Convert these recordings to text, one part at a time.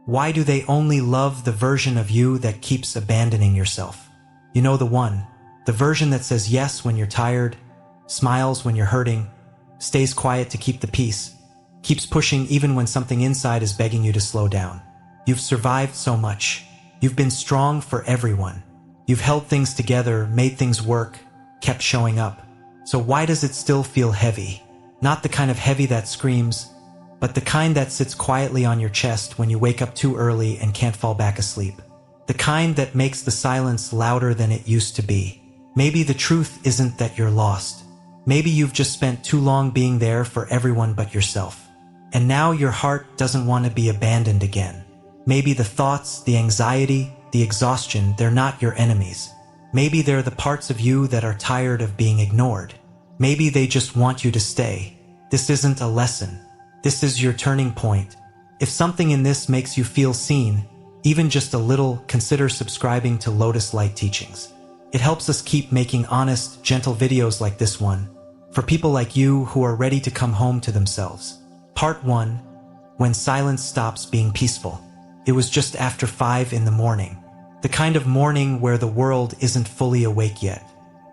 Why do they only love the version of you that keeps abandoning yourself? You know, the one, the version that says yes when you're tired, smiles when you're hurting, stays quiet to keep the peace, keeps pushing even when something inside is begging you to slow down. You've survived so much. You've been strong for everyone. You've held things together, made things work, kept showing up. So why does it still feel heavy? Not the kind of heavy that screams, but the kind that sits quietly on your chest when you wake up too early and can't fall back asleep. The kind that makes the silence louder than it used to be. Maybe the truth isn't that you're lost. Maybe you've just spent too long being there for everyone but yourself. And now your heart doesn't want to be abandoned again. Maybe the thoughts, the anxiety, the exhaustion, they're not your enemies. Maybe they're the parts of you that are tired of being ignored. Maybe they just want you to stay. This isn't a lesson. This is your turning point. If something in this makes you feel seen, even just a little, consider subscribing to Lotus Light Teachings. It helps us keep making honest, gentle videos like this one, for people like you who are ready to come home to themselves. Part 1. When silence stops being peaceful. It was just after 5 in the morning. The kind of morning where the world isn't fully awake yet.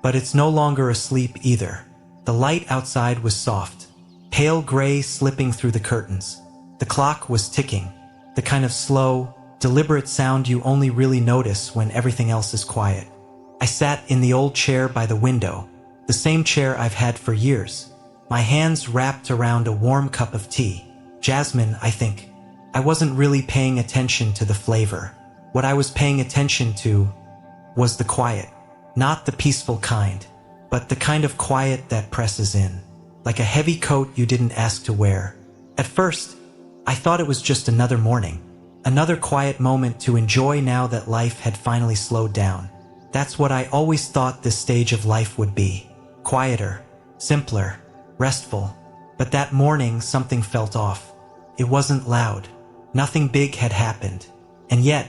But it's no longer asleep either. The light outside was soft, pale gray slipping through the curtains. The clock was ticking, the kind of slow, deliberate sound you only really notice when everything else is quiet. I sat in the old chair by the window, the same chair I've had for years, my hands wrapped around a warm cup of tea. Jasmine, I think. I wasn't really paying attention to the flavor. What I was paying attention to was the quiet. Not the peaceful kind, but the kind of quiet that presses in, like a heavy coat you didn't ask to wear. At first, I thought it was just another morning, another quiet moment to enjoy now that life had finally slowed down. That's what I always thought this stage of life would be. Quieter, simpler, restful. But that morning something felt off. It wasn't loud. Nothing big had happened. And yet,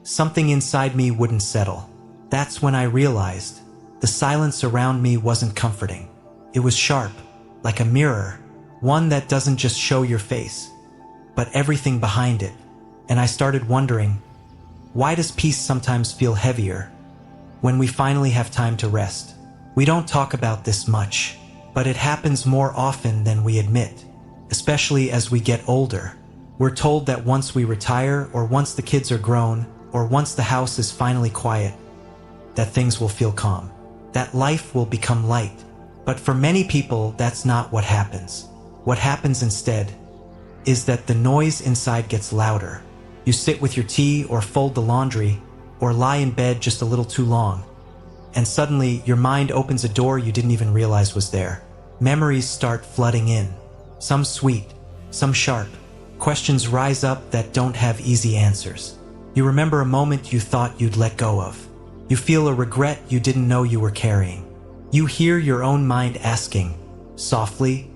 something inside me wouldn't settle. That's when I realized the silence around me wasn't comforting. It was sharp, like a mirror, one that doesn't just show your face, but everything behind it. And I started wondering, why does peace sometimes feel heavier when we finally have time to rest? We don't talk about this much, but it happens more often than we admit, especially as we get older. We're told that once we retire, or once the kids are grown, or once the house is finally quiet, that things will feel calm, that life will become light. But for many people, that's not what happens. What happens instead is that the noise inside gets louder. You sit with your tea, or fold the laundry, or lie in bed just a little too long, and suddenly your mind opens a door you didn't even realize was there. Memories start flooding in, some sweet, some sharp. Questions rise up that don't have easy answers. You remember a moment you thought you'd let go of. You feel a regret you didn't know you were carrying. You hear your own mind asking, softly,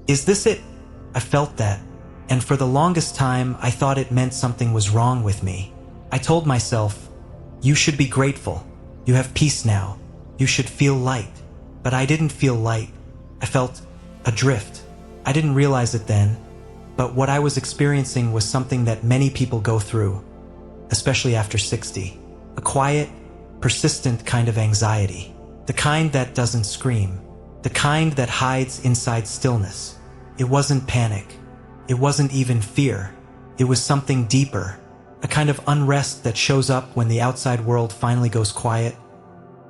"Is this it?" I felt that, and for the longest time I thought it meant something was wrong with me. I told myself, "You should be grateful. You have peace now. You should feel light." But I didn't feel light. I felt adrift. I didn't realize it then, but what I was experiencing was something that many people go through, especially after 60. A quiet, persistent kind of anxiety. The kind that doesn't scream. The kind that hides inside stillness. It wasn't panic. It wasn't even fear. It was something deeper. A kind of unrest that shows up when the outside world finally goes quiet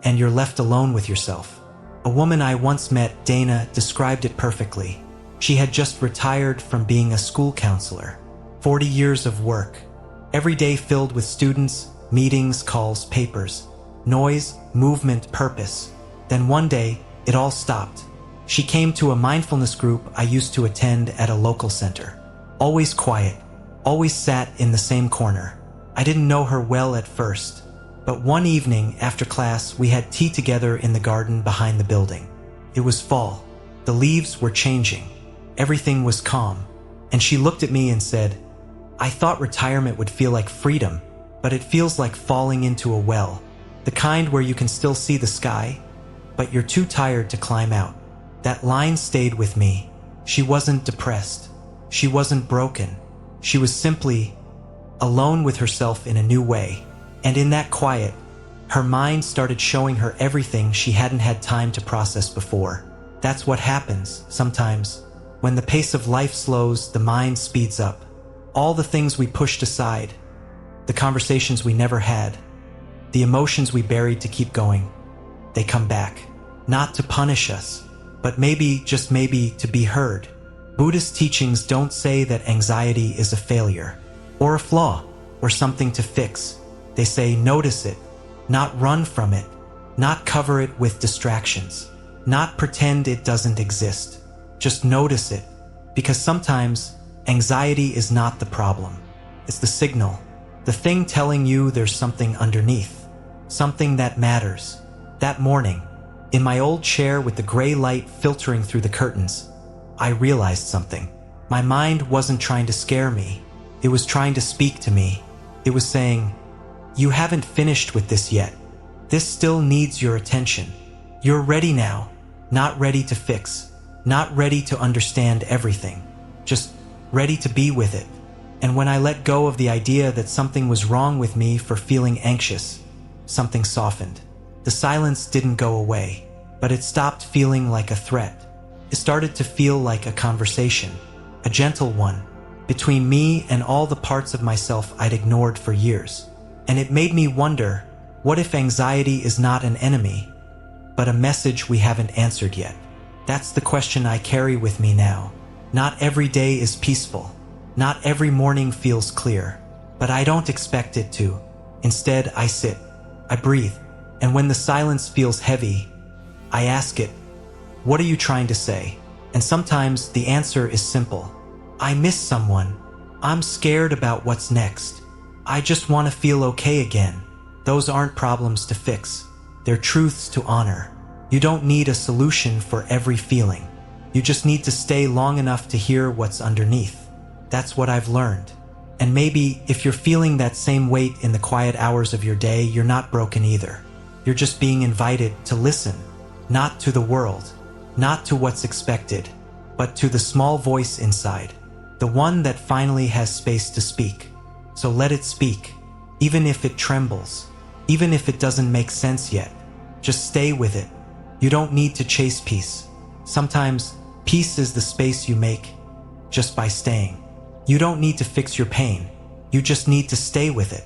and you're left alone with yourself. A woman I once met, Dana, described it perfectly. She had just retired from being a school counselor. 40 years of work. Every day filled with students, meetings, calls, papers. Noise, movement, purpose. Then one day, it all stopped. She came to a mindfulness group I used to attend at a local center. Always quiet. Always sat in the same corner. I didn't know her well at first, but one evening after class we had tea together in the garden behind the building. It was fall. The leaves were changing. Everything was calm. And she looked at me and said, "I thought retirement would feel like freedom, but it feels like falling into a well. The kind where you can still see the sky, but you're too tired to climb out." That line stayed with me. She wasn't depressed. She wasn't broken. She was simply alone with herself in a new way. And in that quiet, her mind started showing her everything she hadn't had time to process before. That's what happens, sometimes. When the pace of life slows, the mind speeds up. All the things we pushed aside, the conversations we never had, the emotions we buried to keep going, they come back. Not to punish us, but maybe, just maybe, to be heard. Buddhist teachings don't say that anxiety is a failure, or a flaw, or something to fix. They say notice it, not run from it, not cover it with distractions, not pretend it doesn't exist. Just notice it, because sometimes anxiety is not the problem. It's the signal, the thing telling you there's something underneath, something that matters. That morning, in my old chair with the gray light filtering through the curtains, I realized something. My mind wasn't trying to scare me. It was trying to speak to me. It was saying, you haven't finished with this yet. This still needs your attention. You're ready now, not ready to fix, not ready to understand everything, just ready to be with it. And when I let go of the idea that something was wrong with me for feeling anxious, something softened. The silence didn't go away, but it stopped feeling like a threat. It started to feel like a conversation, a gentle one, between me and all the parts of myself I'd ignored for years. And it made me wonder, what if anxiety is not an enemy, but a message we haven't answered yet? That's the question I carry with me now. Not every day is peaceful. Not every morning feels clear. But I don't expect it to. Instead, I sit. I breathe. And when the silence feels heavy, I ask it, what are you trying to say? And sometimes the answer is simple. I miss someone. I'm scared about what's next. I just want to feel okay again. Those aren't problems to fix. They're truths to honor. You don't need a solution for every feeling. You just need to stay long enough to hear what's underneath. That's what I've learned. And maybe if you're feeling that same weight in the quiet hours of your day, you're not broken either. You're just being invited to listen, not to the world, not to what's expected, but to the small voice inside, the one that finally has space to speak. So let it speak, even if it trembles, even if it doesn't make sense yet. Just stay with it. You don't need to chase peace. Sometimes peace is the space you make just by staying. You don't need to fix your pain. You just need to stay with it.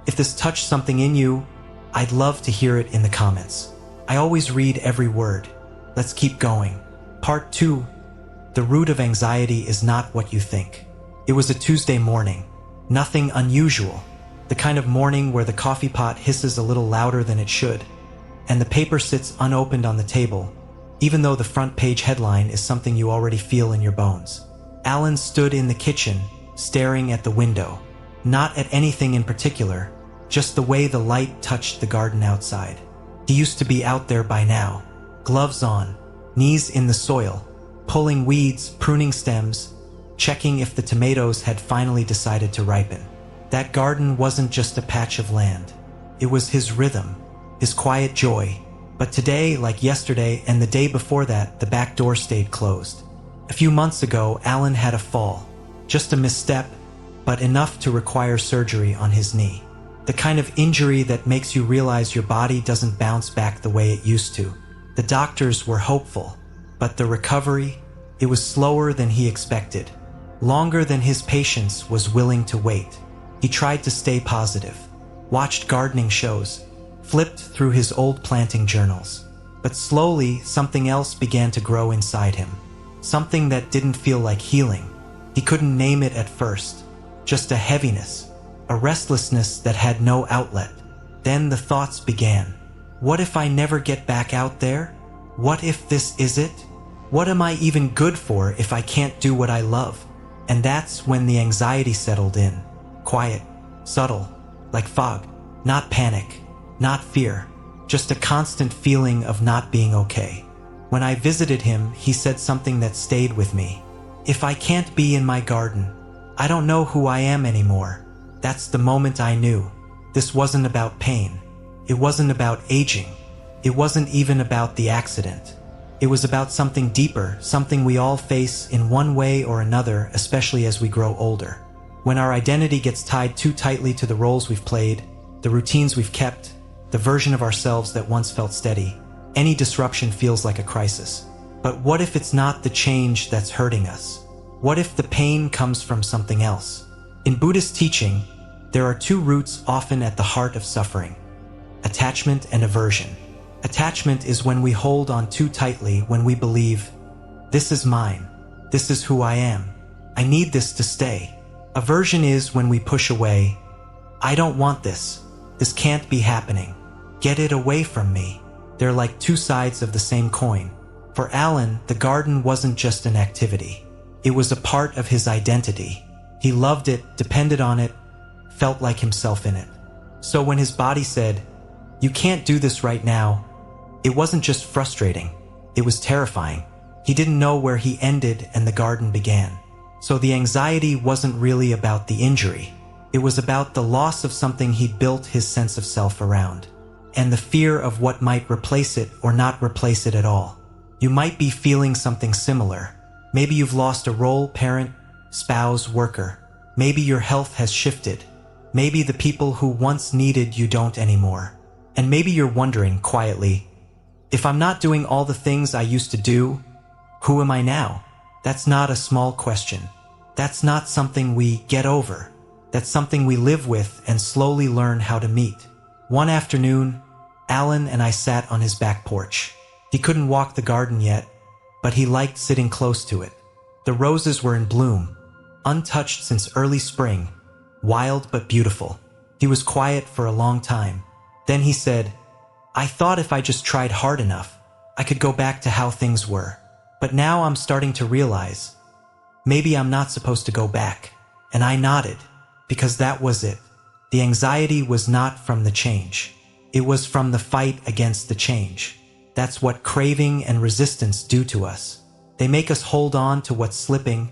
If this touched something in you, I'd love to hear it in the comments. I always read every word. Let's keep going. Part 2. The root of anxiety is not what you think. It was a Tuesday morning. Nothing unusual. The kind of morning where the coffee pot hisses a little louder than it should, and the paper sits unopened on the table, even though the front page headline is something you already feel in your bones. Alan stood in the kitchen, staring at the window. Not at anything in particular, just the way the light touched the garden outside. He used to be out there by now, gloves on, knees in the soil, pulling weeds, pruning stems, checking if the tomatoes had finally decided to ripen. That garden wasn't just a patch of land. It was his rhythm, his quiet joy. But today, like yesterday and the day before that, the back door stayed closed. A few months ago, Alan had a fall. Just a misstep, but enough to require surgery on his knee. The kind of injury that makes you realize your body doesn't bounce back the way it used to. The doctors were hopeful, but the recovery, it was slower than he expected. Longer than his patience was willing to wait. He tried to stay positive, watched gardening shows, flipped through his old planting journals. But slowly, something else began to grow inside him. Something that didn't feel like healing. He couldn't name it at first. Just a heaviness, a restlessness that had no outlet. Then the thoughts began. What if I never get back out there? What if this is it? What am I even good for if I can't do what I love? And that's when the anxiety settled in. Quiet, subtle, like fog. Not panic, not fear. Just a constant feeling of not being okay. When I visited him, he said something that stayed with me. If I can't be in my garden, I don't know who I am anymore. That's the moment I knew. This wasn't about pain. It wasn't about aging. It wasn't even about the accident. It was about something deeper, something we all face in one way or another, especially as we grow older. When our identity gets tied too tightly to the roles we've played, the routines we've kept, the version of ourselves that once felt steady, any disruption feels like a crisis. But what if it's not the change that's hurting us? What if the pain comes from something else? In Buddhist teaching, there are two roots often at the heart of suffering: attachment and aversion. Attachment is when we hold on too tightly, when we believe, this is mine, this is who I am, I need this to stay. Aversion is when we push away, I don't want this, this can't be happening, get it away from me. They're like two sides of the same coin. For Alan, the garden wasn't just an activity. It was a part of his identity. He loved it, depended on it, felt like himself in it. So when his body said, you can't do this right now, it wasn't just frustrating, it was terrifying. He didn't know where he ended and the garden began. So the anxiety wasn't really about the injury. It was about the loss of something he'd built his sense of self around, and the fear of what might replace it or not replace it at all. You might be feeling something similar. Maybe you've lost a role, parent, spouse, worker. Maybe your health has shifted. Maybe the people who once needed you don't anymore. And maybe you're wondering quietly, if I'm not doing all the things I used to do, who am I now? That's not a small question. That's not something we get over. That's something we live with and slowly learn how to meet. One afternoon, Alan and I sat on his back porch. He couldn't walk the garden yet, but he liked sitting close to it. The roses were in bloom, untouched since early spring, wild but beautiful. He was quiet for a long time. Then he said, I thought if I just tried hard enough, I could go back to how things were. But now I'm starting to realize, maybe I'm not supposed to go back. And I nodded, because that was it. The anxiety was not from the change. It was from the fight against the change. That's what craving and resistance do to us. They make us hold on to what's slipping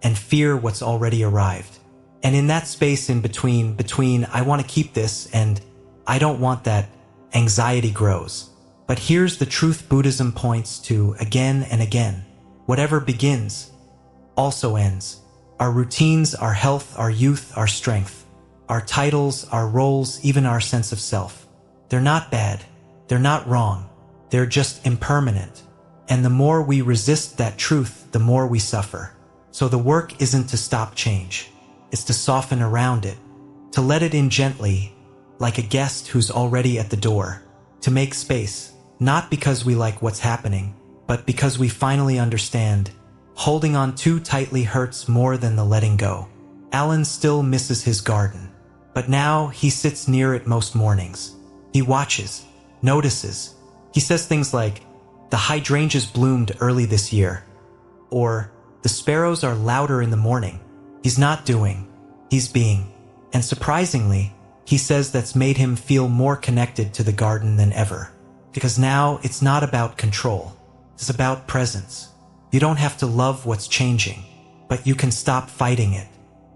and fear what's already arrived. And in that space in between I want to keep this and I don't want that, anxiety grows. But here's the truth Buddhism points to again and again. Whatever begins also ends. Our routines, our health, our youth, our strength, our titles, our roles, even our sense of self. They're not bad. They're not wrong. They're just impermanent. And the more we resist that truth, the more we suffer. So the work isn't to stop change. It's to soften around it, to let it in gently, like a guest who's already at the door, to make space, not because we like what's happening, but because we finally understand holding on too tightly hurts more than the letting go. Alan still misses his garden, but now he sits near it most mornings. He watches, notices. He says things like, the hydrangeas bloomed early this year, or the sparrows are louder in the morning. He's not doing, he's being. And surprisingly, he says that's made him feel more connected to the garden than ever. Because now it's not about control, it's about presence. You don't have to love what's changing, but you can stop fighting it.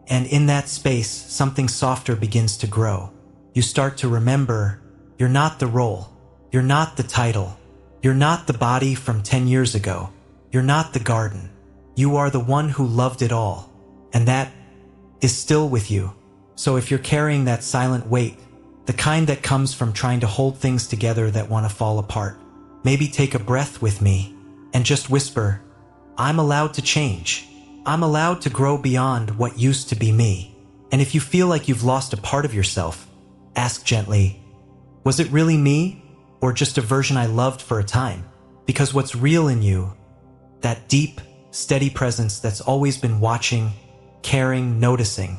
And in that space, something softer begins to grow. You start to remember, you're not the role, you're not the title, you're not the body from 10 years ago, you're not the garden. You are the one who loved it all, and that is still with you. So if you're carrying that silent weight, the kind that comes from trying to hold things together that want to fall apart, maybe take a breath with me and just whisper, I'm allowed to change. I'm allowed to grow beyond what used to be me. And if you feel like you've lost a part of yourself, ask gently, was it really me or just a version I loved for a time? Because what's real in you, that deep, steady presence that's always been watching, caring, noticing,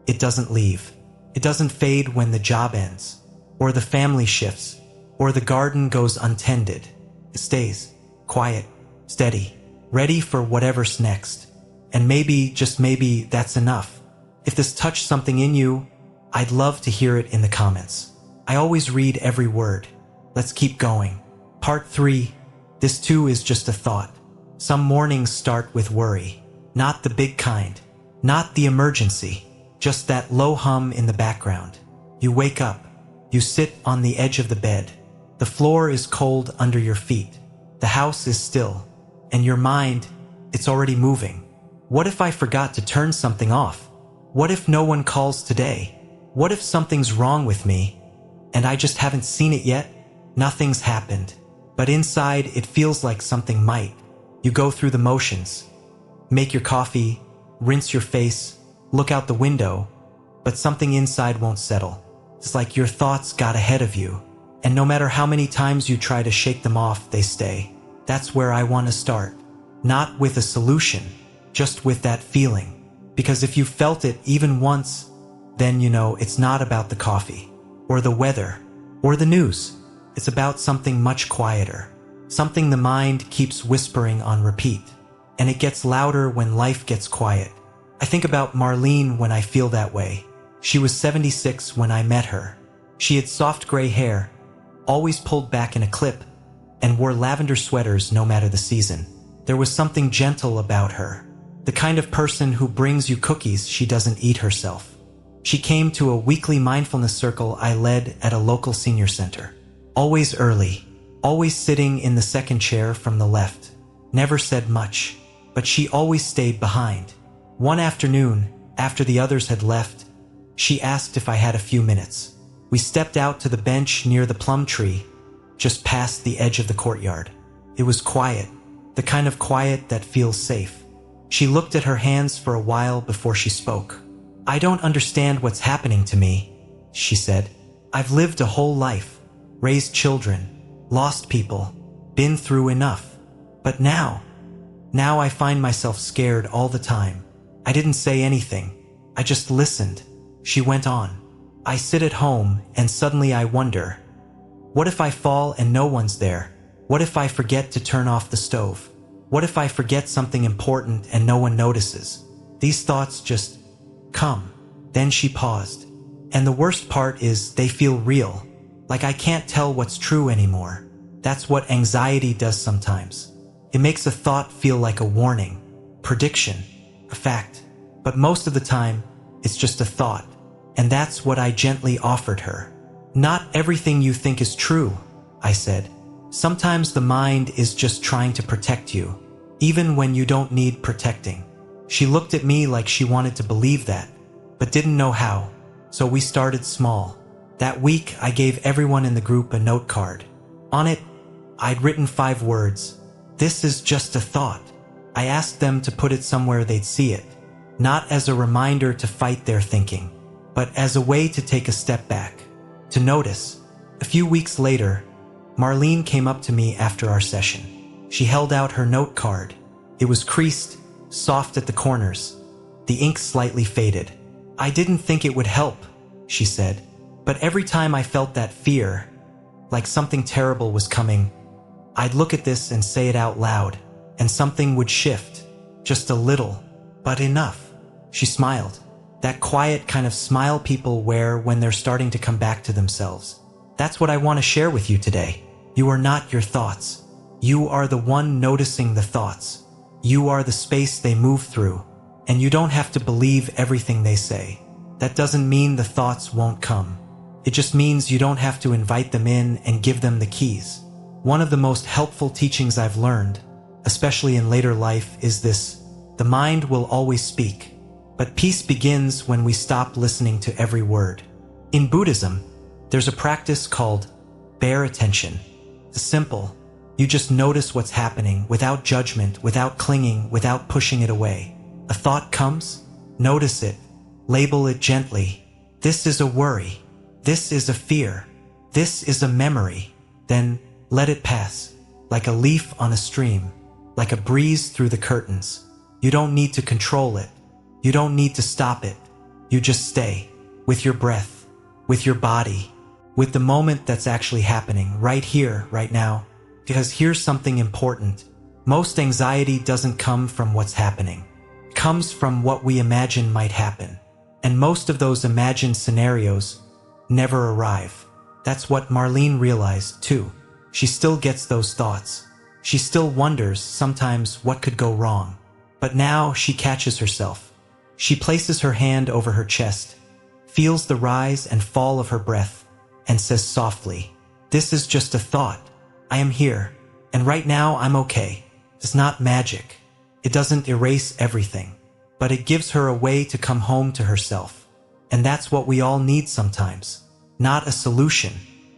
it doesn't leave. It doesn't fade when the job ends, or the family shifts, or the garden goes untended. It stays quiet, steady, ready for whatever's next. And maybe, just maybe, that's enough. If this touched something in you, I'd love to hear it in the comments. I always read every word. Let's keep going. Part 3. This too is just a thought. Some mornings start with worry. Not the big kind. Not the emergency. Just that low hum in the background. You wake up. You sit on the edge of the bed. The floor is cold under your feet. The house is still. And your mind, it's already moving. What if I forgot to turn something off? What if no one calls today? What if something's wrong with me and I just haven't seen it yet? Nothing's happened, but inside it feels like something might. You go through the motions, make your coffee, rinse your face, look out the window, but something inside won't settle. It's like your thoughts got ahead of you, and no matter how many times you try to shake them off, they stay. That's where I want to start. Not with a solution, just with that feeling. Because if you felt it even once, then you know it's not about the coffee, or the weather, or the news. It's about something much quieter. Something the mind keeps whispering on repeat. And it gets louder when life gets quiet. I think about Marlene when I feel that way. She was 76 when I met her. She had soft gray hair, always pulled back in a clip, and wore lavender sweaters no matter the season. There was something gentle about her. The kind of person who brings you cookies she doesn't eat herself. She came to a weekly mindfulness circle I led at a local senior center. Always early, always sitting in the second chair from the left. Never said much, but she always stayed behind. One afternoon, after the others had left, she asked if I had a few minutes. We stepped out to the bench near the plum tree, just past the edge of the courtyard. It was quiet, the kind of quiet that feels safe. She looked at her hands for a while before she spoke. "I don't understand what's happening to me," she said. "I've lived a whole life, raised children, lost people, been through enough. But now I find myself scared all the time." I didn't say anything. I just listened. She went on. "I sit at home and suddenly I wonder, what if I fall and no one's there? What if I forget to turn off the stove? What if I forget something important and no one notices?" These thoughts just come. Then she paused. "And the worst part is they feel real. Like I can't tell what's true anymore. That's what anxiety does sometimes. It makes a thought feel like a warning, prediction, a fact. But most of the time, it's just a thought. And that's what I gently offered her. "Not everything you think is true," I said. "Sometimes the mind is just trying to protect you, even when you don't need protecting." She looked at me like she wanted to believe that, but didn't know how. So we started small. That week, I gave everyone in the group a note card. On it, I'd written 5 words. "This is just a thought." I asked them to put it somewhere they'd see it, not as a reminder to fight their thinking, but as a way to take a step back, to notice. A few weeks later, Marlene came up to me after our session. She held out her note card. It was creased, soft at the corners, the ink slightly faded. "I didn't think it would help," she said, "but every time I felt that fear, like something terrible was coming, I'd look at this and say it out loud, and something would shift, just a little, but enough." She smiled, that quiet kind of smile people wear when they're starting to come back to themselves. That's what I want to share with you today. You are not your thoughts. You are the one noticing the thoughts. You are the space they move through, and you don't have to believe everything they say. That doesn't mean the thoughts won't come. It just means you don't have to invite them in and give them the keys. One of the most helpful teachings I've learned, especially in later life, is this: the mind will always speak, but peace begins when we stop listening to every word. In Buddhism, there's a practice called bare attention. It's simple. You just notice what's happening without judgment, without clinging, without pushing it away. A thought comes, notice it, label it gently. This is a worry. This is a fear. This is a memory. Then let it pass, like a leaf on a stream, like a breeze through the curtains. You don't need to control it. You don't need to stop it. You just stay, with your breath, with your body, with the moment that's actually happening, right here, right now. Because here's something important. Most anxiety doesn't come from what's happening. It comes from what we imagine might happen. And most of those imagined scenarios never arrive. That's what Marlene realized, too. She still gets those thoughts. She still wonders, sometimes, what could go wrong. But now she catches herself. She places her hand over her chest, feels the rise and fall of her breath, and says softly, "This is just a thought. I am here, and right now I'm okay." It's not magic. It doesn't erase everything. but it gives her a way to come home to herself. And that's what we all need sometimes. Not a solution,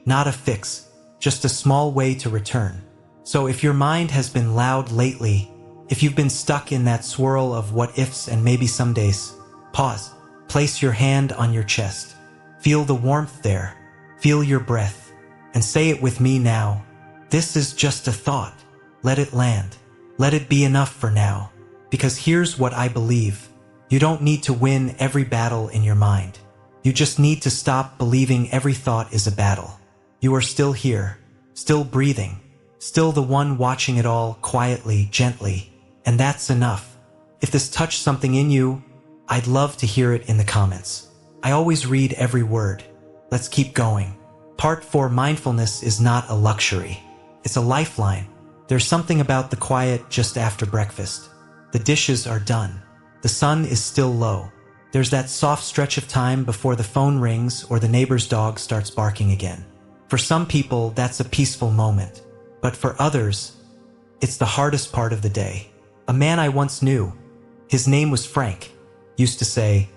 not a fix, just a small way to return. So if your mind has been loud lately, if you've been stuck in that swirl of what ifs and maybe some days, pause, place your hand on your chest, feel the warmth there, feel your breath, and say it with me now. This is just a thought. Let it land. Let it be enough for now. Because here's what I believe. You don't need to win every battle in your mind. You just need to stop believing every thought is a battle. You are still here, still breathing, still the one watching it all quietly, gently, and that's enough. If this touched something in you, I'd love to hear it in the comments. I always read every word. Let's keep going. Part 4: mindfulness is not a luxury. It's a lifeline. There's something about the quiet just after breakfast. The dishes are done. The sun is still low. There's that soft stretch of time before the phone rings or the neighbor's dog starts barking again. For some people, that's a peaceful moment. But for others, it's the hardest part of the day. A man I once knew, his name was Frank, used to say,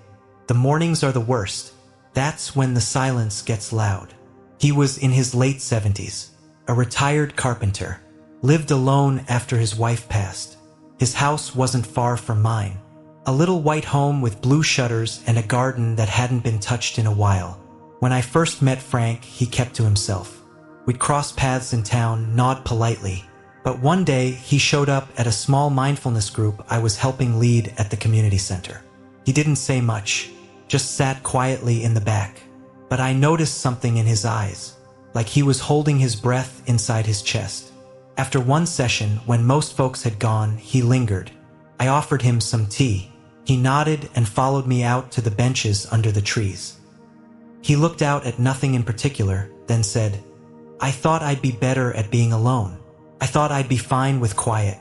"The mornings are the worst. That's when the silence gets loud." He was in his late 70s, a retired carpenter, lived alone after his wife passed. His house wasn't far from mine. A little white home with blue shutters and a garden that hadn't been touched in a while. When I first met Frank, he kept to himself. We'd cross paths in town, nod politely. But one day, he showed up at a small mindfulness group I was helping lead at the community center. He didn't say much, just sat quietly in the back. But I noticed something in his eyes, like he was holding his breath inside his chest. After one session, when most folks had gone, he lingered. I offered him some tea. He nodded and followed me out to the benches under the trees. He looked out at nothing in particular, then said, "I thought I'd be better at being alone. I thought I'd be fine with quiet.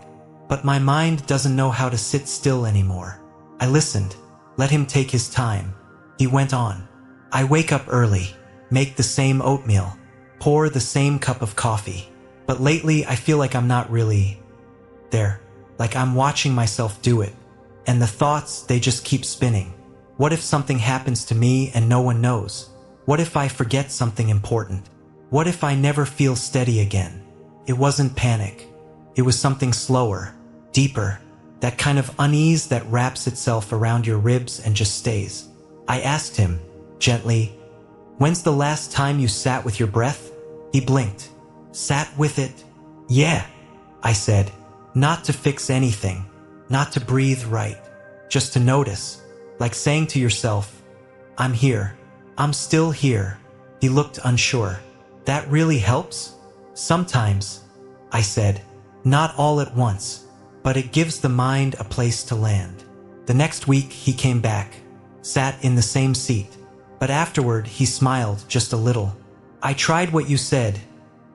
But my mind doesn't know how to sit still anymore." I listened, let him take his time. He went on, "I wake up early, make the same oatmeal, pour the same cup of coffee. But lately I feel like I'm not really there, like I'm watching myself do it. And the thoughts, they just keep spinning. What if something happens to me and no one knows? What if I forget something important? What if I never feel steady again?" It wasn't panic. It was something slower, deeper, that kind of unease that wraps itself around your ribs and just stays. I asked him, gently, "When's the last time you sat with your breath?" He blinked. "Sat with it?" "Yeah," I said, "not to fix anything, not to breathe right, just to notice, like saying to yourself, I'm here, I'm still here." He looked unsure. "That really helps?" "Sometimes," I said, "not all at once, but it gives the mind a place to land." The next week he came back, sat in the same seat, but afterward he smiled just a little. "I tried what you said,"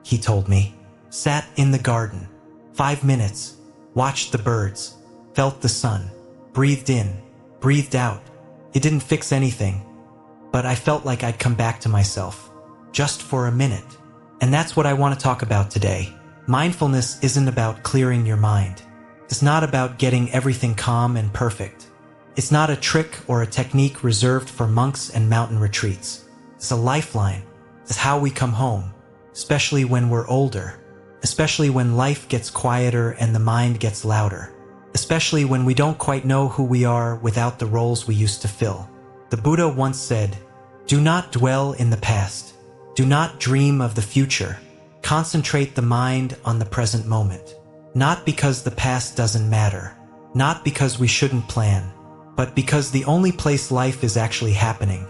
he told me. "Sat in the garden, 5 minutes, watched the birds, felt the sun, breathed in, breathed out. It didn't fix anything, but I felt like I'd come back to myself, just for a minute." And that's what I want to talk about today. Mindfulness isn't about clearing your mind. It's not about getting everything calm and perfect. It's not a trick or a technique reserved for monks and mountain retreats. It's a lifeline. It's how we come home, especially when we're older, especially when life gets quieter and the mind gets louder, especially when we don't quite know who we are without the roles we used to fill. The Buddha once said, "Do not dwell in the past. Do not dream of the future. Concentrate the mind on the present moment." Not because the past doesn't matter, not because we shouldn't plan, but because the only place life is actually happening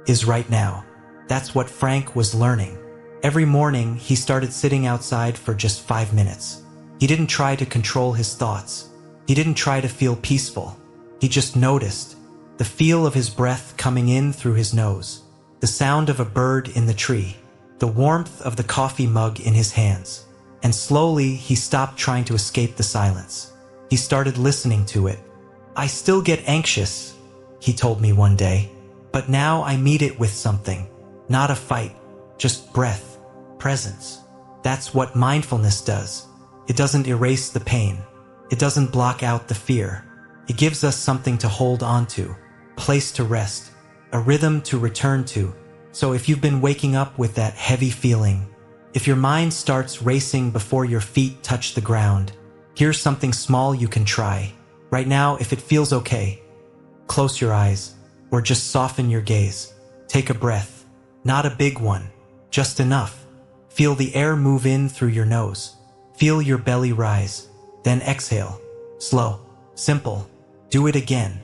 is right now. That's what Frank was learning. Every morning, he started sitting outside for just 5 minutes. He didn't try to control his thoughts. He didn't try to feel peaceful. He just noticed the feel of his breath coming in through his nose, the sound of a bird in the tree, the warmth of the coffee mug in his hands. And slowly, he stopped trying to escape the silence. He started listening to it. "I still get anxious," he told me one day, "but now I meet it with something. Not a fight, just breath, presence." That's what mindfulness does. It doesn't erase the pain. It doesn't block out the fear. It gives us something to hold on to, a place to rest, a rhythm to return to. So if you've been waking up with that heavy feeling, if your mind starts racing before your feet touch the ground, here's something small you can try. Right now, if it feels okay, close your eyes or just soften your gaze. Take a breath, not a big one, just enough. Feel the air move in through your nose. Feel your belly rise. Then exhale. Slow, simple. Do it again.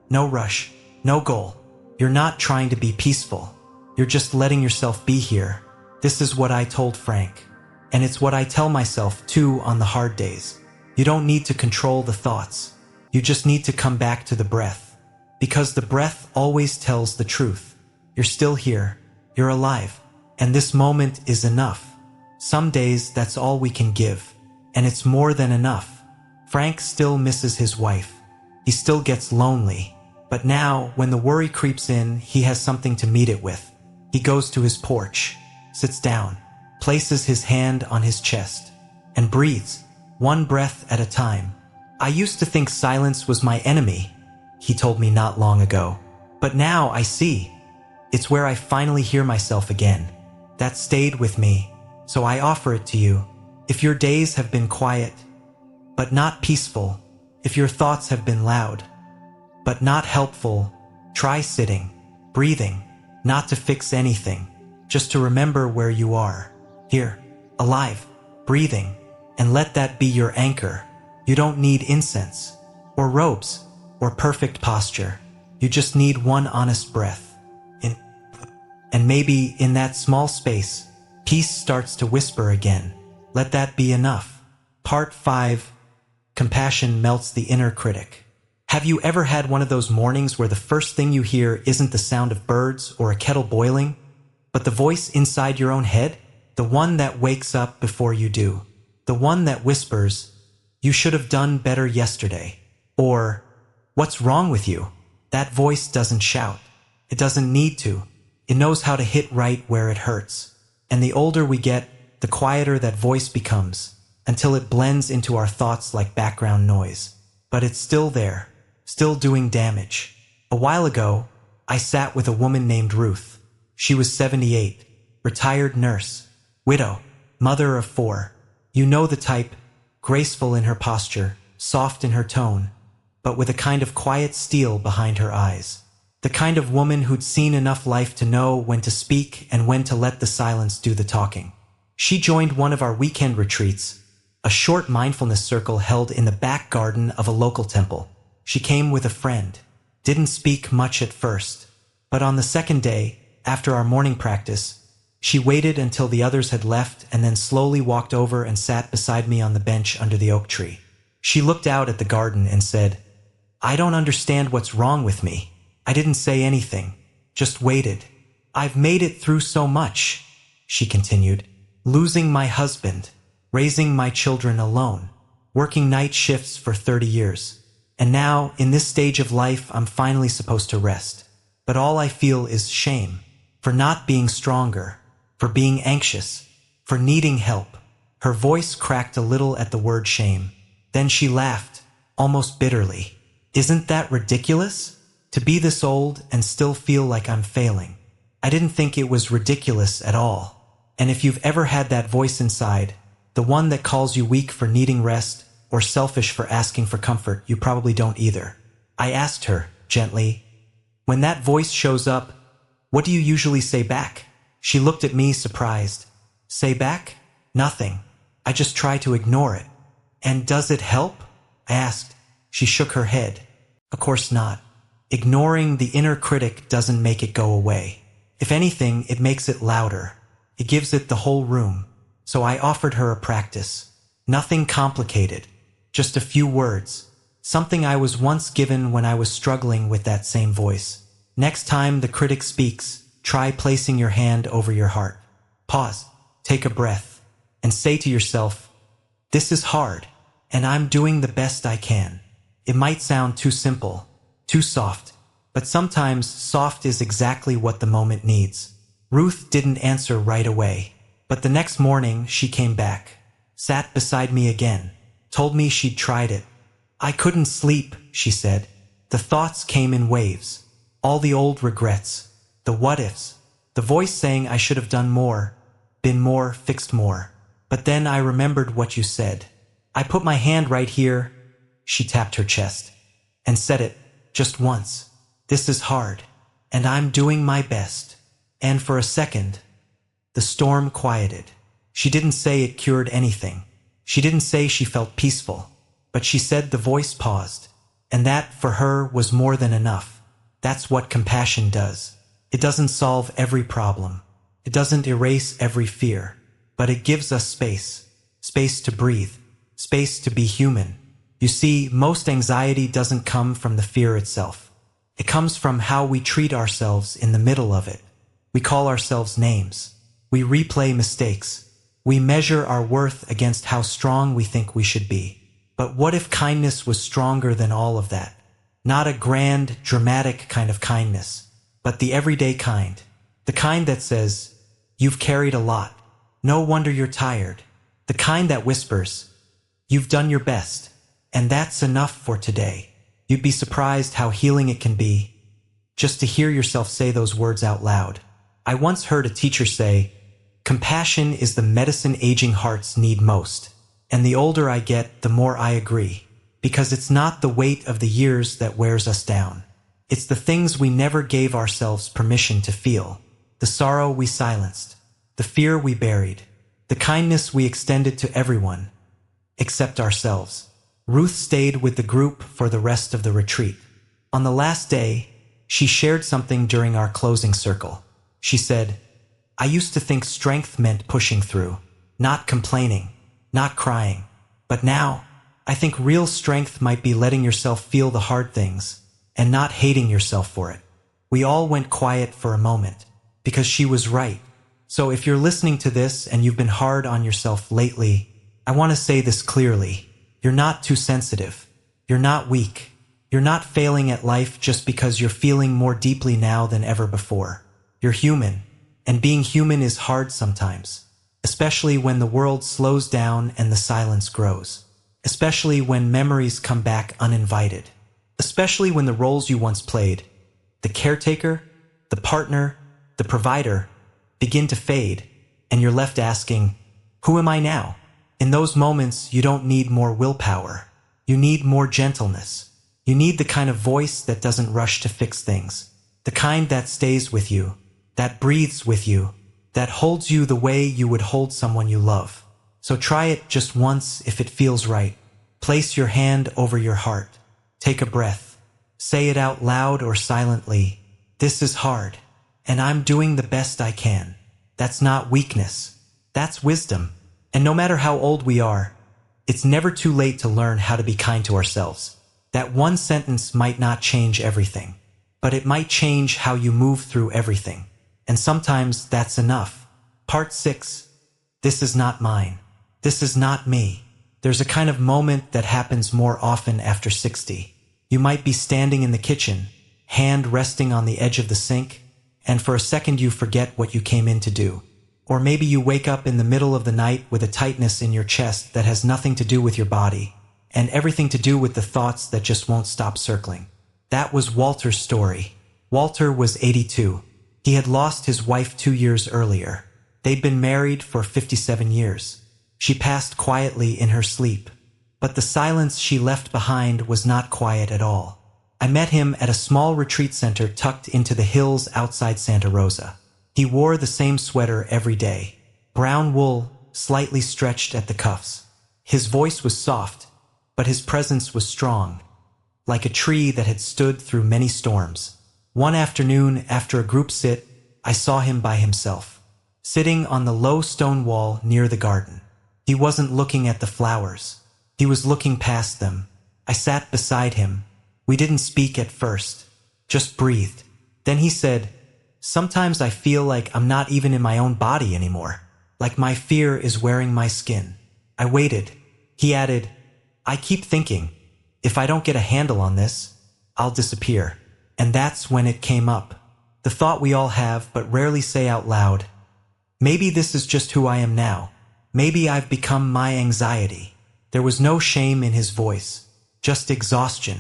No rush, no goal. You're not trying to be peaceful. You're just letting yourself be here. This is what I told Frank. And it's what I tell myself too on the hard days. You don't need to control the thoughts. You just need to come back to the breath. Because the breath always tells the truth. You're still here. You're alive. And this moment is enough. Some days that's all we can give. And it's more than enough. Frank still misses his wife. He still gets lonely. But now, when the worry creeps in, he has something to meet it with. He goes to his porch, sits down, places his hand on his chest, and breathes, one breath at a time. I used to think silence was my enemy, he told me not long ago. But now I see. It's where I finally hear myself again. That stayed with me, so I offer it to you. If your days have been quiet, but not peaceful, if your thoughts have been loud, but not helpful, try sitting, breathing, not to fix anything, just to remember where you are, here, alive, breathing, and let that be your anchor. You don't need incense, or robes, or perfect posture. You just need one honest breath. And maybe in that small space, peace starts to whisper again. Let that be enough. Part 5. Compassion melts the inner critic. Have you ever had one of those mornings where the first thing you hear isn't the sound of birds or a kettle boiling, but the voice inside your own head? The one that wakes up before you do. The one that whispers, "You should have done better yesterday." Or, "What's wrong with you?" That voice doesn't shout. It doesn't need to. It knows how to hit right where it hurts. And the older we get, the quieter that voice becomes, until it blends into our thoughts like background noise. But it's still there, still doing damage. A while ago, I sat with a woman named Ruth. She was 78, retired nurse, widow, mother of 4. You know the type, graceful in her posture, soft in her tone, but with a kind of quiet steel behind her eyes. The kind of woman who'd seen enough life to know when to speak and when to let the silence do the talking. She joined one of our weekend retreats, a short mindfulness circle held in the back garden of a local temple. She came with a friend, didn't speak much at first, but on the second day, after our morning practice, she waited until the others had left and then slowly walked over and sat beside me on the bench under the oak tree. She looked out at the garden and said, "I don't understand what's wrong with me." I didn't say anything, just waited. "I've made it through so much," she continued, "losing my husband, raising my children alone, working night shifts for 30 years. And now, in this stage of life, I'm finally supposed to rest. But all I feel is shame, for not being stronger, for being anxious, for needing help." Her voice cracked a little at the word shame. Then she laughed, almost bitterly. "Isn't that ridiculous? To be this old and still feel like I'm failing." I didn't think it was ridiculous at all. And if you've ever had that voice inside, the one that calls you weak for needing rest or selfish for asking for comfort, you probably don't either. I asked her, gently, "When that voice shows up, what do you usually say back?" She looked at me surprised. "Say back? Nothing. I just try to ignore it." "And does it help?" I asked. She shook her head. "Of course not. Ignoring the inner critic doesn't make it go away. If anything, it makes it louder. It gives it the whole room." So I offered her a practice. Nothing complicated, just a few words. Something I was once given when I was struggling with that same voice. Next time the critic speaks, try placing your hand over your heart. Pause, take a breath, and say to yourself, "This is hard, and I'm doing the best I can." It might sound too simple, too soft, but sometimes soft is exactly what the moment needs. Ruth didn't answer right away, but the next morning she came back, sat beside me again, told me she'd tried it, I couldn't sleep, she said. The thoughts came in waves. All the old regrets, the what-ifs, the voice saying I should have done more, been more, fixed more. But then I remembered what you said. I put my hand right here, she tapped her chest, and said it, just once. This is hard, and I'm doing my best. And for a second, the storm quieted. She didn't say it cured anything. She didn't say she felt peaceful. But she said the voice paused. And that, for her, was more than enough. That's what compassion does. It doesn't solve every problem. It doesn't erase every fear. But it gives us space. Space to breathe. Space to be human. You see, most anxiety doesn't come from the fear itself. It comes from how we treat ourselves in the middle of it. We call ourselves names. We replay mistakes. We measure our worth against how strong we think we should be. But what if kindness was stronger than all of that? Not a grand, dramatic kind of kindness, but the everyday kind. The kind that says, you've carried a lot. No wonder you're tired. The kind that whispers, you've done your best. And that's enough for today. You'd be surprised how healing it can be, just to hear yourself say those words out loud. I once heard a teacher say, compassion is the medicine aging hearts need most. And the older I get, the more I agree. Because it's not the weight of the years that wears us down. It's the things we never gave ourselves permission to feel. The sorrow we silenced. The fear we buried. The kindness we extended to everyone, except ourselves. Ruth stayed with the group for the rest of the retreat. On the last day, she shared something during our closing circle. She said, I used to think strength meant pushing through, not complaining, not crying. But now, I think real strength might be letting yourself feel the hard things and not hating yourself for it. We all went quiet for a moment because she was right. So if you're listening to this and you've been hard on yourself lately, I want to say this clearly. You're not too sensitive. You're not weak. You're not failing at life just because you're feeling more deeply now than ever before. You're human, and being human is hard sometimes, especially when the world slows down and the silence grows, especially when memories come back uninvited, especially when the roles you once played, the caretaker, the partner, the provider, begin to fade, and you're left asking, who am I now? In those moments, you don't need more willpower. You need more gentleness. You need the kind of voice that doesn't rush to fix things, the kind that stays with you, that breathes with you, that holds you the way you would hold someone you love. So try it just once if it feels right. Place your hand over your heart. Take a breath. Say it out loud or silently. This is hard, and I'm doing the best I can. That's not weakness. That's wisdom. And no matter how old we are, it's never too late to learn how to be kind to ourselves. That one sentence might not change everything, but it might change how you move through everything. And sometimes that's enough. Part 6. This is not mine. This is not me. There's a kind of moment that happens more often after 60. You might be standing in the kitchen, hand resting on the edge of the sink, and for a second you forget what you came in to do. Or maybe you wake up in the middle of the night with a tightness in your chest that has nothing to do with your body, and everything to do with the thoughts that just won't stop circling. That was Walter's story. Walter was 82. He had lost his wife 2 years earlier. They'd been married for 57 years. She passed quietly in her sleep, but the silence she left behind was not quiet at all. I met him at a small retreat center tucked into the hills outside Santa Rosa. He wore the same sweater every day, brown wool, slightly stretched at the cuffs. His voice was soft, but his presence was strong, like a tree that had stood through many storms. One afternoon, after a group sit, I saw him by himself, sitting on the low stone wall near the garden. He wasn't looking at the flowers. He was looking past them. I sat beside him. We didn't speak at first, just breathed. Then he said, sometimes I feel like I'm not even in my own body anymore, like my fear is wearing my skin. I waited. He added, I keep thinking, if I don't get a handle on this, I'll disappear. And that's when it came up. The thought we all have but rarely say out loud. Maybe this is just who I am now. Maybe I've become my anxiety. There was no shame in his voice, just exhaustion,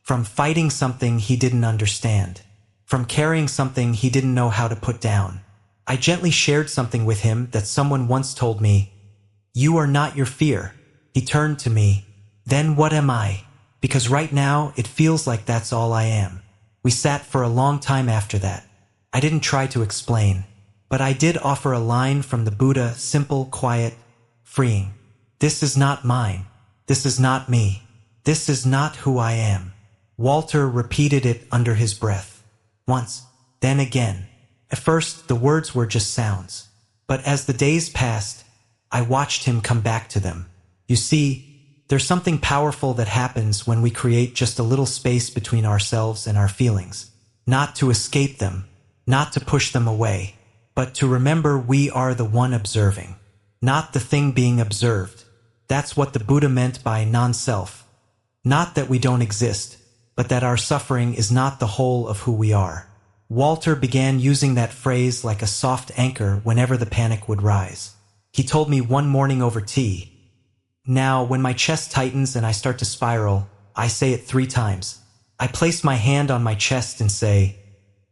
from fighting something he didn't understand, from carrying something he didn't know how to put down. I gently shared something with him that someone once told me, "You are not your fear." He turned to me, "Then what am I? Because right now it feels like that's all I am." We sat for a long time after that. I didn't try to explain, but I did offer a line from the Buddha, simple, quiet, freeing. "This is not mine. This is not me. This is not who I am." Walter repeated it under his breath. Once, then again. At first, the words were just sounds. But as the days passed, I watched him come back to them. You see, there's something powerful that happens when we create just a little space between ourselves and our feelings. Not to escape them, not to push them away, but to remember we are the one observing, not the thing being observed. That's what the Buddha meant by non-self. Not that we don't exist, but that our suffering is not the whole of who we are. Walter began using that phrase like a soft anchor whenever the panic would rise. He told me one morning over tea, "Now, when my chest tightens and I start to spiral, I say it 3 times. I place my hand on my chest and say,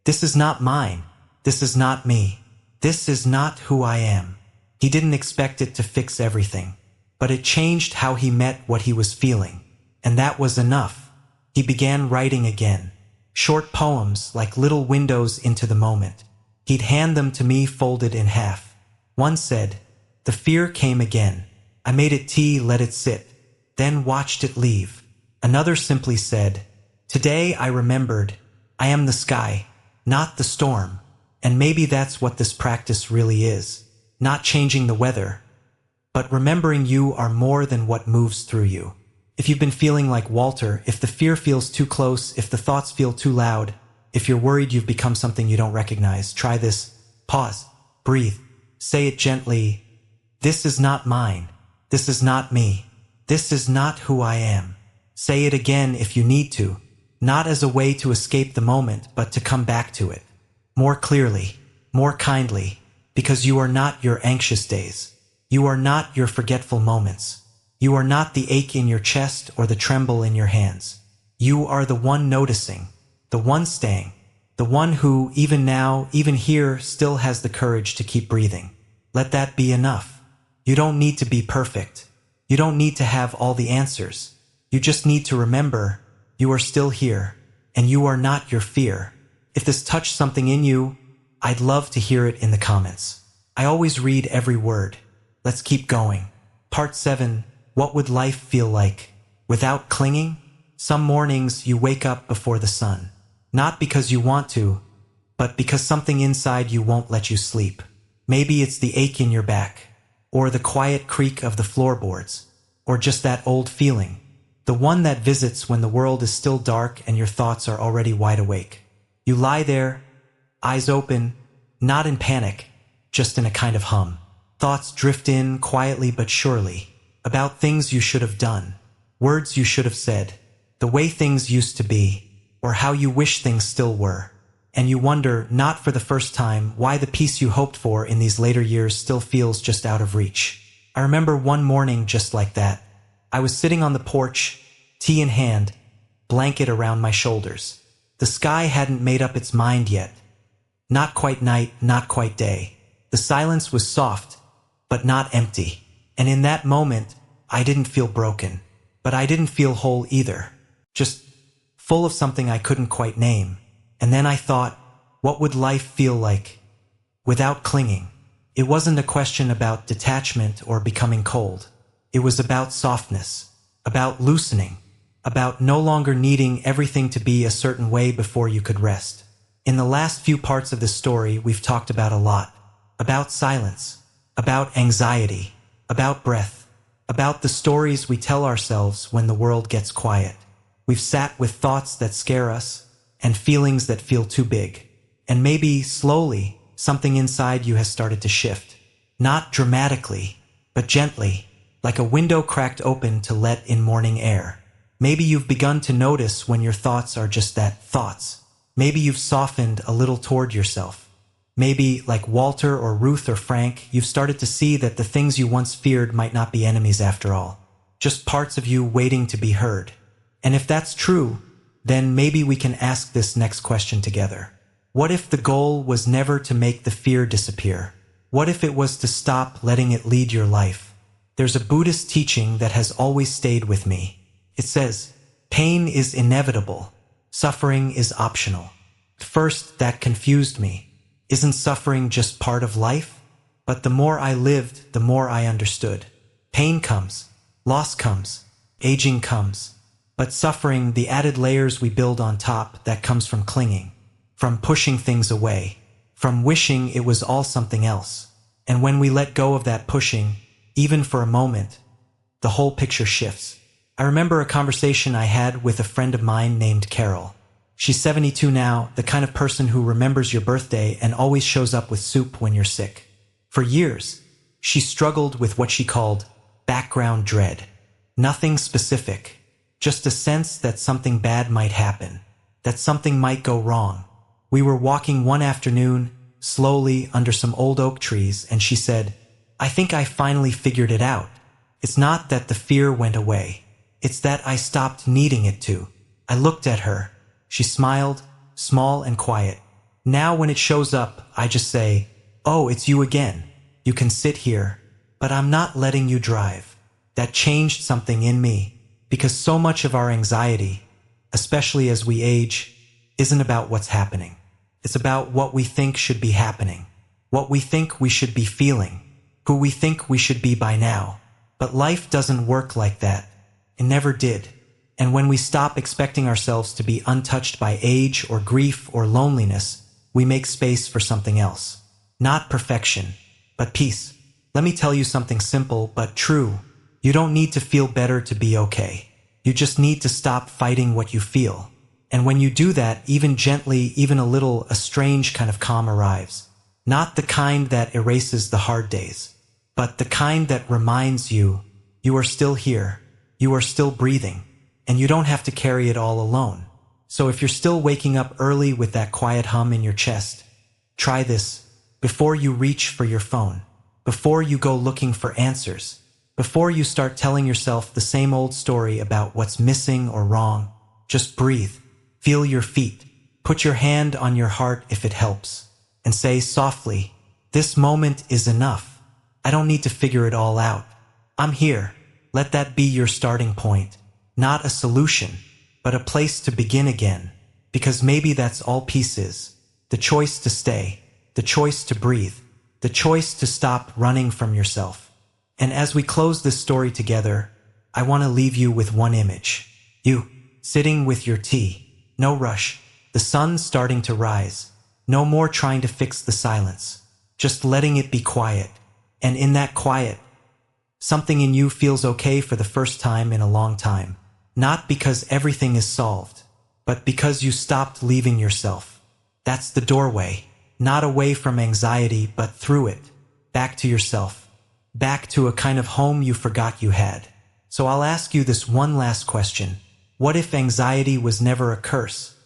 'This is not mine. This is not me. This is not who I am.'" He didn't expect it to fix everything, but it changed how he met what he was feeling. And that was enough. He began writing again. Short poems like little windows into the moment. He'd hand them to me folded in half. One said, "The fear came again. I made it tea, let it sit, then watched it leave." Another simply said, "Today I remembered, I am the sky, not the storm." And maybe that's what this practice really is. Not changing the weather, but remembering you are more than what moves through you. If you've been feeling like Walter, if the fear feels too close, if the thoughts feel too loud, if you're worried you've become something you don't recognize, try this. Pause. Breathe. Say it gently. "This is not mine. This is not me. This is not who I am." Say it again if you need to, not as a way to escape the moment, but to come back to it. More clearly, more kindly, because you are not your anxious days. You are not your forgetful moments. You are not the ache in your chest or the tremble in your hands. You are the one noticing, the one staying, the one who, even now, even here, still has the courage to keep breathing. Let that be enough. You don't need to be perfect. You don't need to have all the answers. You just need to remember you are still here, and you are not your fear. If this touched something in you, I'd love to hear it in the comments. I always read every word. Let's keep going. Part 7. What would life feel like without clinging? Some mornings you wake up before the sun. Not because you want to, but because something inside you won't let you sleep. Maybe it's the ache in your back, or the quiet creak of the floorboards, or just that old feeling. The one that visits when the world is still dark and your thoughts are already wide awake. You lie there, eyes open, not in panic, just in a kind of hum. Thoughts drift in quietly but surely, about things you should have done, words you should have said, the way things used to be, or how you wish things still were. And you wonder, not for the first time, why the peace you hoped for in these later years still feels just out of reach. I remember one morning just like that. I was sitting on the porch, tea in hand, blanket around my shoulders. The sky hadn't made up its mind yet. Not quite night, not quite day. The silence was soft, but not empty. And in that moment, I didn't feel broken, but I didn't feel whole either. Just full of something I couldn't quite name. And then I thought, what would life feel like without clinging? It wasn't a question about detachment or becoming cold. It was about softness, about loosening, about no longer needing everything to be a certain way before you could rest. In the last few parts of this story, we've talked about a lot. About silence, about anxiety, about breath, about the stories we tell ourselves when the world gets quiet. We've sat with thoughts that scare us and feelings that feel too big. And maybe, slowly, something inside you has started to shift. Not dramatically, but gently, like a window cracked open to let in morning air. Maybe you've begun to notice when your thoughts are just that, thoughts. Maybe you've softened a little toward yourself. Maybe, like Walter or Ruth or Frank, you've started to see that the things you once feared might not be enemies after all. Just parts of you waiting to be heard. And if that's true, then maybe we can ask this next question together. What if the goal was never to make the fear disappear? What if it was to stop letting it lead your life? There's a Buddhist teaching that has always stayed with me. It says, pain is inevitable. Suffering is optional. At first, that confused me. Isn't suffering just part of life? But the more I lived, the more I understood. Pain comes, loss comes, aging comes. But suffering, the added layers we build on top, that comes from clinging, from pushing things away, from wishing it was all something else. And when we let go of that pushing, even for a moment, the whole picture shifts. I remember a conversation I had with a friend of mine named Carol. She's 72 now, the kind of person who remembers your birthday and always shows up with soup when you're sick. For years, she struggled with what she called background dread. Nothing specific, just a sense that something bad might happen, that something might go wrong. We were walking one afternoon, slowly under some old oak trees, and she said, I think I finally figured it out. It's not that the fear went away. It's that I stopped needing it to. I looked at her. She smiled, small and quiet. Now when it shows up, I just say, oh, it's you again. You can sit here, but I'm not letting you drive. That changed something in me, because so much of our anxiety, especially as we age, isn't about what's happening. It's about what we think should be happening, what we think we should be feeling, who we think we should be by now. But life doesn't work like that. It never did. And when we stop expecting ourselves to be untouched by age or grief or loneliness, we make space for something else. Not perfection, but peace. Let me tell you something simple but true. You don't need to feel better to be okay. You just need to stop fighting what you feel. And when you do that, even gently, even a little, a strange kind of calm arrives. Not the kind that erases the hard days, but the kind that reminds you, you are still here, you are still breathing, and you don't have to carry it all alone. So if you're still waking up early with that quiet hum in your chest, try this before you reach for your phone, before you go looking for answers, before you start telling yourself the same old story about what's missing or wrong. Just breathe, feel your feet, put your hand on your heart if it helps, and say softly, this moment is enough. I don't need to figure it all out. I'm here. Let that be your starting point. Not a solution, but a place to begin again. Because maybe that's all peace is. The choice to stay, the choice to breathe, the choice to stop running from yourself. And as we close this story together, I want to leave you with one image. You, sitting with your tea. No rush. The sun starting to rise. No more trying to fix the silence. Just letting it be quiet. And in that quiet, something in you feels okay for the first time in a long time. Not because everything is solved, but because you stopped leaving yourself. That's the doorway, not away from anxiety, but through it, back to yourself, back to a kind of home you forgot you had. So I'll ask you this one last question. What if anxiety was never a curse,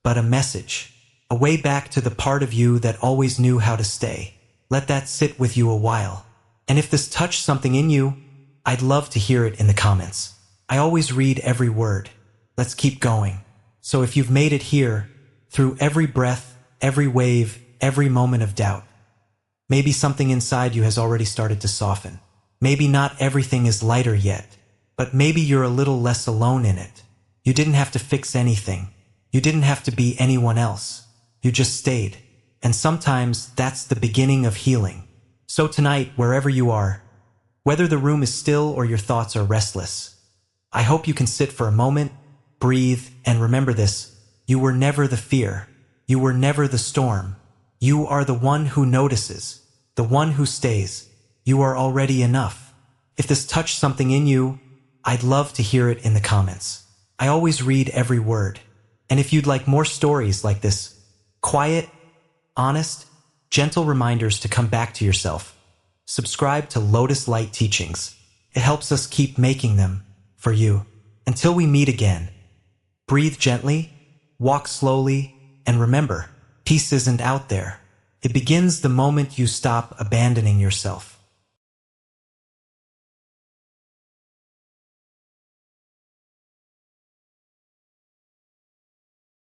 but a message? A way back to the part of you that always knew how to stay. Let that sit with you a while. And if this touched something in you, I'd love to hear it in the comments. I always read every word. Let's keep going. So if you've made it here, through every breath, every wave, every moment of doubt, maybe something inside you has already started to soften. Maybe not everything is lighter yet, but maybe you're a little less alone in it. You didn't have to fix anything. You didn't have to be anyone else. You just stayed. And sometimes that's the beginning of healing. So tonight, wherever you are, whether the room is still or your thoughts are restless, I hope you can sit for a moment, breathe, and remember this. You were never the fear. You were never the storm. You are the one who notices, the one who stays. You are already enough. If this touched something in you, I'd love to hear it in the comments. I always read every word. And if you'd like more stories like this, quiet, honest, gentle reminders to come back to yourself, subscribe to Lotus Light Teachings. It helps us keep making them for you. Until we meet again, breathe gently, walk slowly, and remember, peace isn't out there. It begins the moment you stop abandoning yourself.